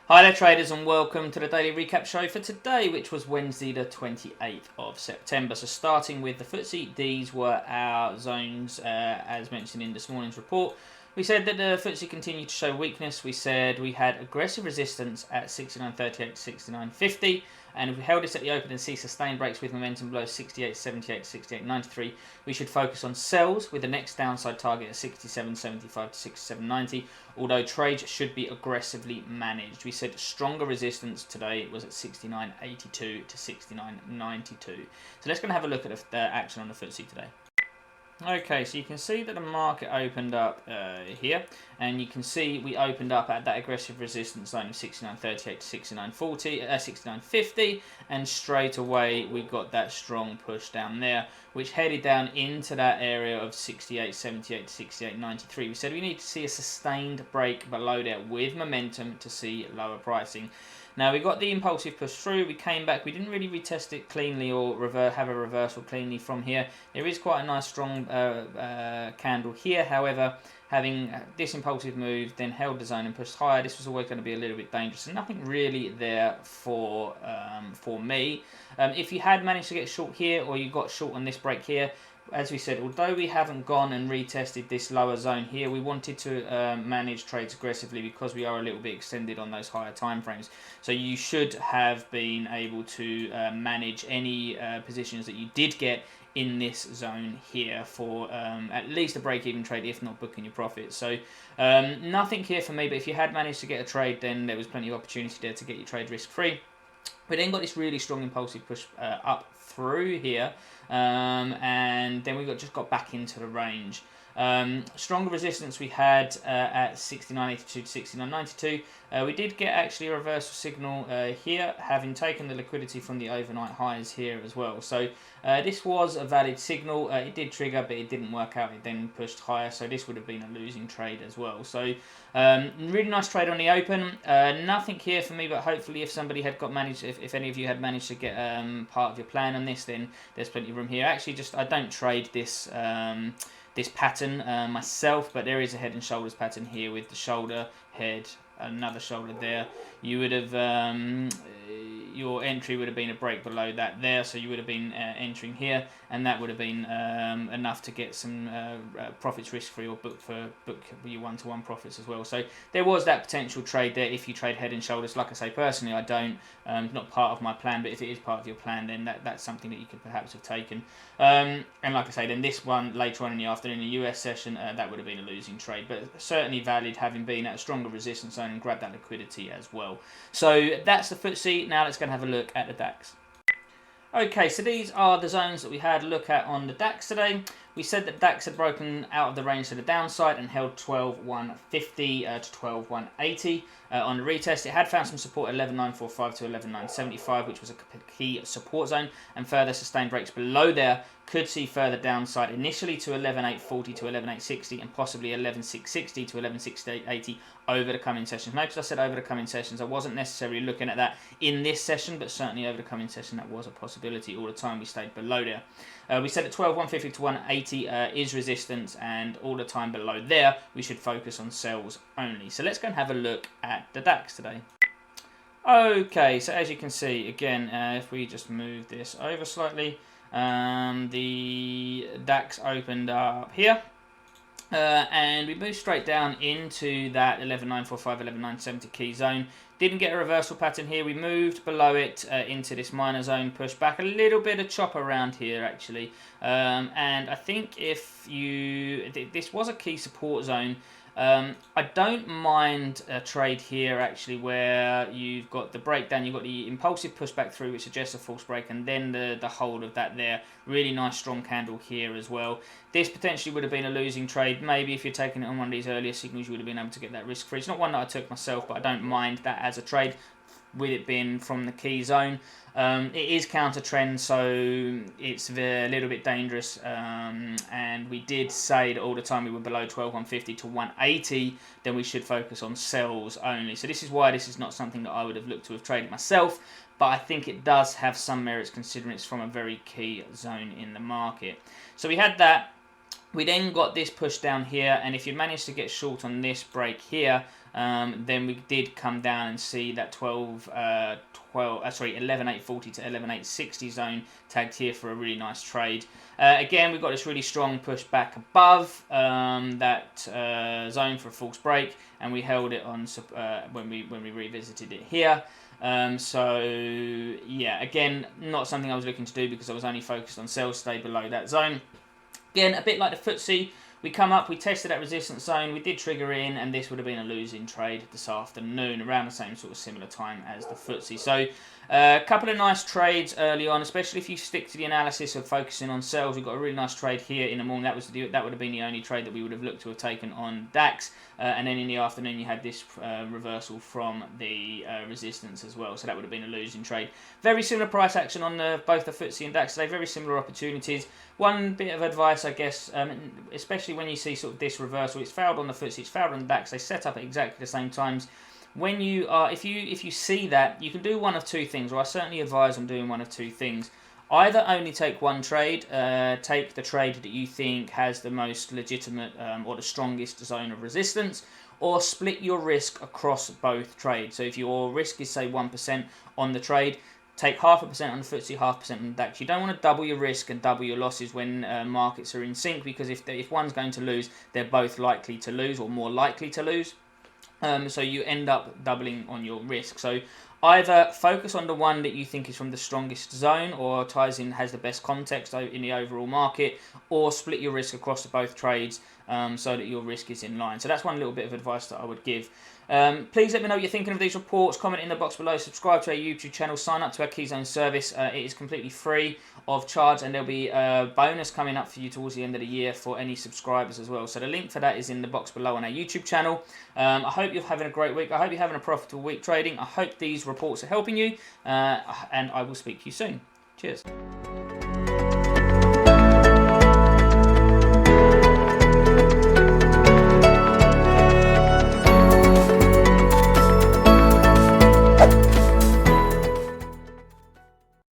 Hi there traders and welcome to the daily recap show for today, which was Wednesday the 28th of September. So starting with the FTSE, these were our zones as mentioned in this morning's report. We said that the FTSE continued to show weakness. We said we had aggressive resistance at 69.38 to 69.50, and if we held this at the open and see sustained breaks with momentum below 68.78 to 68.93, we should focus on sells with the next downside target at 67.75 to 67.90, although trades should be aggressively managed. We said stronger resistance today was at 69.82 to 69.92. So let's go and have a look at the action on the FTSE today. Okay, so you can see that the market opened up here, and you can see we opened up at that aggressive resistance zone of 69.38 to 69.40, 69.50, and straight away we got that strong push down there, which headed down into that area of 68.78 to 68.93. We said we need to see a sustained break below there with momentum to see lower pricing. Now we got the impulsive push through, we came back, we didn't really retest it cleanly or have a reversal cleanly from here. There is quite a nice strong candle here, however, having this impulsive move, then held the zone and pushed higher, this was always going to be a little bit dangerous, and nothing really there for me. If you had managed to get short here, or you got short on this break here, as we said, although we haven't gone and retested this lower zone here, we wanted to manage trades aggressively because we are a little bit extended on those higher time frames. So you should have been able to manage any positions that you did get in this zone here for at least a break-even trade, if not booking your profits. So nothing here for me, but if you had managed to get a trade, then there was plenty of opportunity there to get your trade risk-free. We then got this really strong impulsive push up through here, and then we just got back into the range. Stronger resistance we had at 69.82 to 69.92. We did get actually a reversal signal here, having taken the liquidity from the overnight highs here as well. So this was a valid signal. It did trigger, but it didn't work out. It then pushed higher, so this would have been a losing trade as well. So really nice trade on the open. Nothing here for me, but hopefully if somebody had got managed, if any of you had managed to get part of your plan on this, then there's plenty of room here. Actually, I don't trade this this pattern myself, but there is a head and shoulders pattern here with the shoulder, head, another shoulder there. You would have your entry would have been a break below that there, so you would have been entering here, and that would have been enough to get some profits risk-free or book your one-to-one profits as well. So there was that potential trade there if you trade head and shoulders. Like I say, personally I don't, it's not part of my plan, but if it is part of your plan, then that's something that you could perhaps have taken. And like I say, then this one later on in the afternoon, the US session, that would have been a losing trade, but certainly valid, having been at a stronger resistance zone and grabbed that liquidity as well. So that's the FTSE. Now let's go and have a look at the DAX. Okay, so these are the zones that we had a look at on the DAX today. We said that DAX had broken out of the range to the downside and held 12,150 to 12,180 on the retest. It had found some support at 11,945 to 11,975, which was a key support zone, and further sustained breaks below there could see further downside initially to 11,840 to 11,860 and possibly 11,660 to 11,680 over the coming sessions. Notice I said over the coming sessions. I wasn't necessarily looking at that in this session, but certainly over the coming session that was a possibility. All the time we stayed below there. We said at 12,150 to 180 is resistance, and all the time below there we should focus on sells only. So let's go and have a look at the DAX today. Okay, so as you can see, again, if we just move this over slightly, the DAX opened up here, and we moved straight down into that 11,945, 11,970 key zone. Didn't get a reversal pattern here. We moved below it into this minor zone, pushed back a little bit of chop around here actually, and I think if this was a key support zone. I don't mind a trade here actually where you've got the breakdown, you've got the impulsive pushback through which suggests a false break, and then the hold of that there. Really nice strong candle here as well. This potentially would have been a losing trade. Maybe if you're taking it on one of these earlier signals you would have been able to get that risk free. It's not one that I took myself, but I don't mind that as a trade, with it being from the key zone. It is counter trend, so it's a little bit dangerous, and we did say that all the time we were below 12,150 to 180, then we should focus on sells only. So this is why this is not something that I would have looked to have traded myself, but I think it does have some merits considering it's from a very key zone in the market. So we had that. We then got this push down here, and if you managed to get short on this break here, Then we did come down and see that 11,840 to 11,860 zone tagged here for a really nice trade. Again, we've got this really strong push back above that zone for a false break, and we held it on when we revisited it here. So yeah, again, not something I was looking to do because I was only focused on sell, stay below that zone. Again, a bit like the FTSE, we come up, we tested that resistance zone, we did trigger in, and this would have been a losing trade this afternoon, around the same sort of similar time as the FTSE. So a couple of nice trades early on, especially if you stick to the analysis of focusing on sells. We've got a really nice trade here in the morning. That would have been the only trade that we would have looked to have taken on DAX. And then in the afternoon, you had this reversal from the resistance as well. So that would have been a losing trade. Very similar price action on both the FTSE and DAX today. Very similar opportunities. One bit of advice, I guess, especially when you see sort of this reversal, it's failed on the FTSE, it's failed on the DAX. They set up at exactly the same times. When you are, if you see that, you can do one of two things, or I certainly advise on doing one of two things. Either only take one trade, take the trade that you think has the most legitimate or the strongest zone of resistance, or split your risk across both trades. So if your risk is, say, 1% on the trade, take 0.5% on the FTSE, 0.5% on the DAX. You don't want to double your risk and double your losses when markets are in sync, because if one's going to lose, they're both likely to lose, or more likely to lose. So you end up doubling on your risk. So either focus on the one that you think is from the strongest zone or has the best context in the overall market, or split your risk across both trades so that your risk is in line. So that's one little bit of advice that I would give. Please let me know what you're thinking of these reports. Comment in the box below. Subscribe to our YouTube channel. Sign up to our Keyzone service. It is completely free of charge, and there'll be a bonus coming up for you towards the end of the year for any subscribers as well. So the link for that is in the box below on our YouTube channel. I hope you're having a great week. I hope you're having a profitable week trading. I hope these reports are helping you, and I will speak to you soon. Cheers.